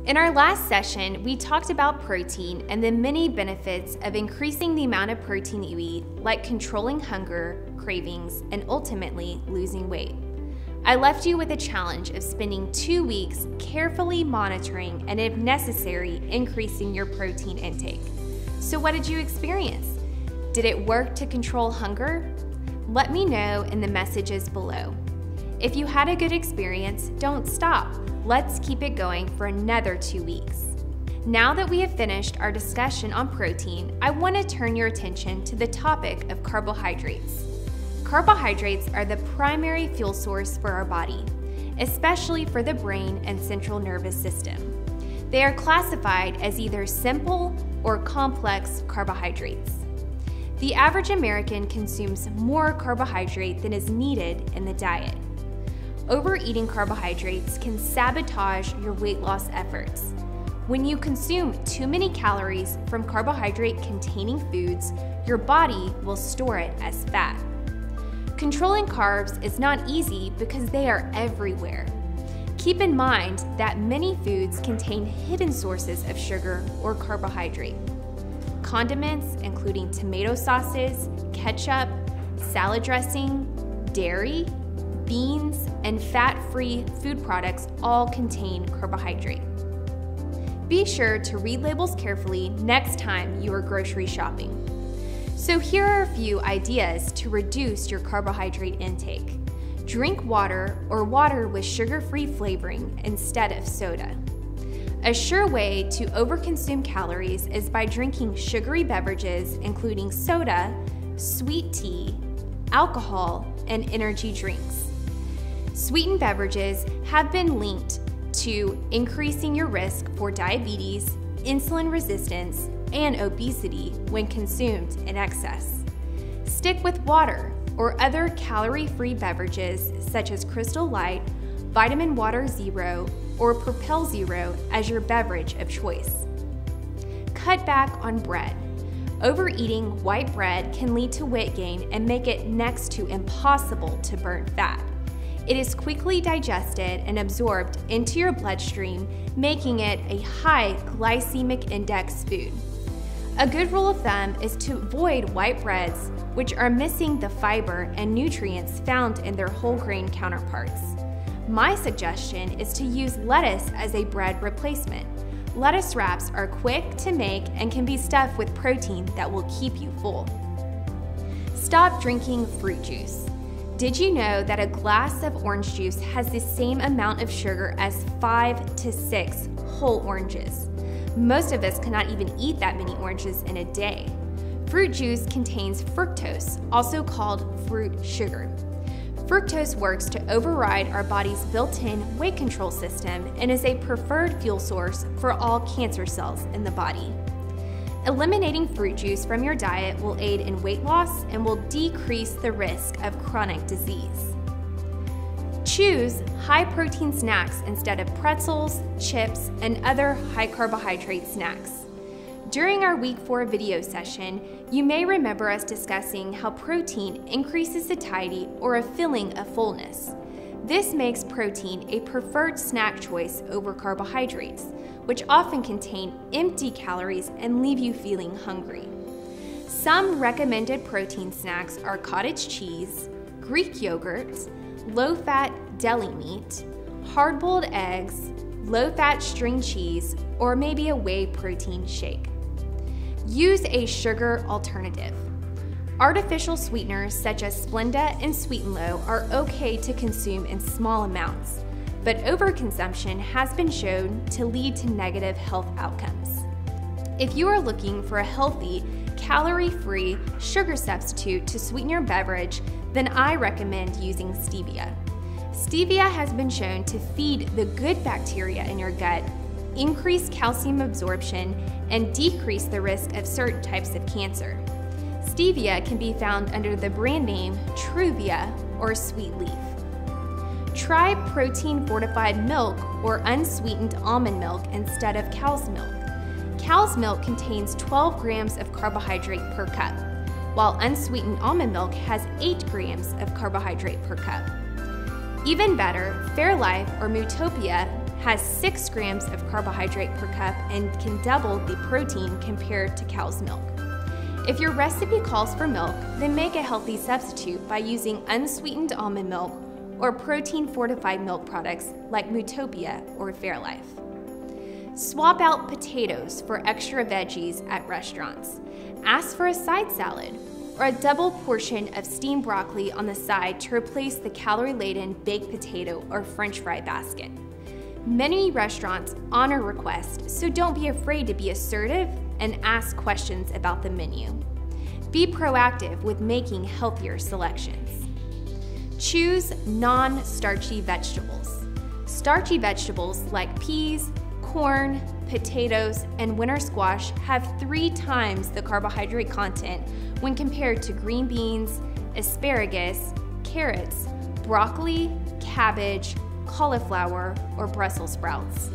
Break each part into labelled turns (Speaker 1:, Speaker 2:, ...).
Speaker 1: In our last session, we talked about protein and the many benefits of increasing the amount of protein you eat, like controlling hunger, cravings, and ultimately losing weight. I left you with a challenge of spending 2 weeks carefully monitoring and, if necessary, increasing your protein intake. So what did you experience? Did it work to control hunger? Let me know in the messages below. If you had a good experience, don't stop. Let's keep it going for another 2 weeks. Now that we have finished our discussion on protein, I want to turn your attention to the topic of carbohydrates. Carbohydrates are the primary fuel source for our body, especially for the brain and central nervous system. They are classified as either simple or complex carbohydrates. The average American consumes more carbohydrate than is needed in the diet. Overeating carbohydrates can sabotage your weight loss efforts. When you consume too many calories from carbohydrate-containing foods, your body will store it as fat. Controlling carbs is not easy because they are everywhere. Keep in mind that many foods contain hidden sources of sugar or carbohydrate. Condiments, including tomato sauces, ketchup, salad dressing, dairy, beans, and fat-free food products all contain carbohydrate. Be sure to read labels carefully next time you are grocery shopping. So here are a few ideas to reduce your carbohydrate intake. Drink water or water with sugar-free flavoring instead of soda. A sure way to overconsume calories is by drinking sugary beverages including soda, sweet tea, alcohol, and energy drinks. Sweetened beverages have been linked to increasing your risk for diabetes, insulin resistance, and obesity when consumed in excess. Stick with water or other calorie-free beverages such as Crystal Light, Vitamin Water Zero, or Propel Zero as your beverage of choice. Cut back on bread. Overeating white bread can lead to weight gain and make it next to impossible to burn fat. It is quickly digested and absorbed into your bloodstream, making it a high glycemic index food. A good rule of thumb is to avoid white breads, which are missing the fiber and nutrients found in their whole grain counterparts. My suggestion is to use lettuce as a bread replacement. Lettuce wraps are quick to make and can be stuffed with protein that will keep you full. Stop drinking fruit juice. Did you know that a glass of orange juice has the same amount of sugar as 5 to 6 whole oranges? Most of us cannot even eat that many oranges in a day. Fruit juice contains fructose, also called fruit sugar. Fructose works to override our body's built-in weight control system and is a preferred fuel source for all cancer cells in the body. Eliminating fruit juice from your diet will aid in weight loss and will decrease the risk of chronic disease. Choose high-protein snacks instead of pretzels, chips, and other high-carbohydrate snacks. During our Week 4 video session, you may remember us discussing how protein increases satiety or a feeling of fullness. This makes protein a preferred snack choice over carbohydrates, which often contain empty calories and leave you feeling hungry. Some recommended protein snacks are cottage cheese, Greek yogurt, low-fat deli meat, hard-boiled eggs, low-fat string cheese, or maybe a whey protein shake. Use a sugar alternative. Artificial sweeteners such as Splenda and Sweet and Low are okay to consume in small amounts, but overconsumption has been shown to lead to negative health outcomes. If you are looking for a healthy, calorie-free sugar substitute to sweeten your beverage, then I recommend using stevia. Stevia has been shown to feed the good bacteria in your gut, increase calcium absorption, and decrease the risk of certain types of cancer. Stevia can be found under the brand name Truvia or Sweet Leaf. Try protein fortified milk or unsweetened almond milk instead of cow's milk. Cow's milk contains 12 grams of carbohydrate per cup, while unsweetened almond milk has 8 grams of carbohydrate per cup. Even better, Fairlife or Mootopia has 6 grams of carbohydrate per cup and can double the protein compared to cow's milk. If your recipe calls for milk, then make a healthy substitute by using unsweetened almond milk or protein-fortified milk products like Mootopia or Fairlife. Swap out potatoes for extra veggies at restaurants. Ask for a side salad or a double portion of steamed broccoli on the side to replace the calorie-laden baked potato or French fry basket. Many restaurants honor requests, so don't be afraid to be assertive and ask questions about the menu. Be proactive with making healthier selections. Choose non-starchy vegetables. Starchy vegetables like peas, corn, potatoes, and winter squash have 3 times the carbohydrate content when compared to green beans, asparagus, carrots, broccoli, cabbage, cauliflower, or Brussels sprouts.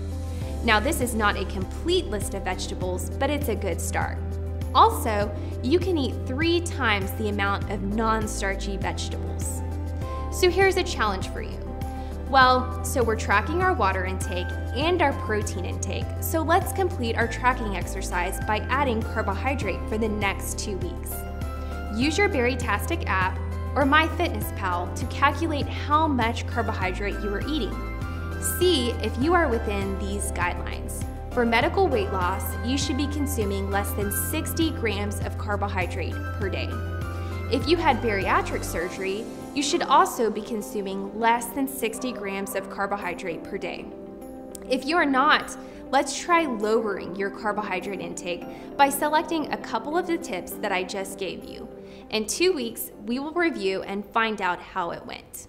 Speaker 1: Now, this is not a complete list of vegetables, but it's a good start. Also, you can eat 3 times the amount of non-starchy vegetables. So here's a challenge for you. Well, so we're tracking our water intake and our protein intake, so let's complete our tracking exercise by adding carbohydrate for the next 2 weeks. Use your Berrytastic app or MyFitnessPal to calculate how much carbohydrate you are eating. See if you are within these guidelines. For medical weight loss, you should be consuming less than 60 grams of carbohydrate per day. If you had bariatric surgery, you should also be consuming less than 60 grams of carbohydrate per day. If you are not, let's try lowering your carbohydrate intake by selecting a couple of the tips that I just gave you. In 2 weeks, we will review and find out how it went.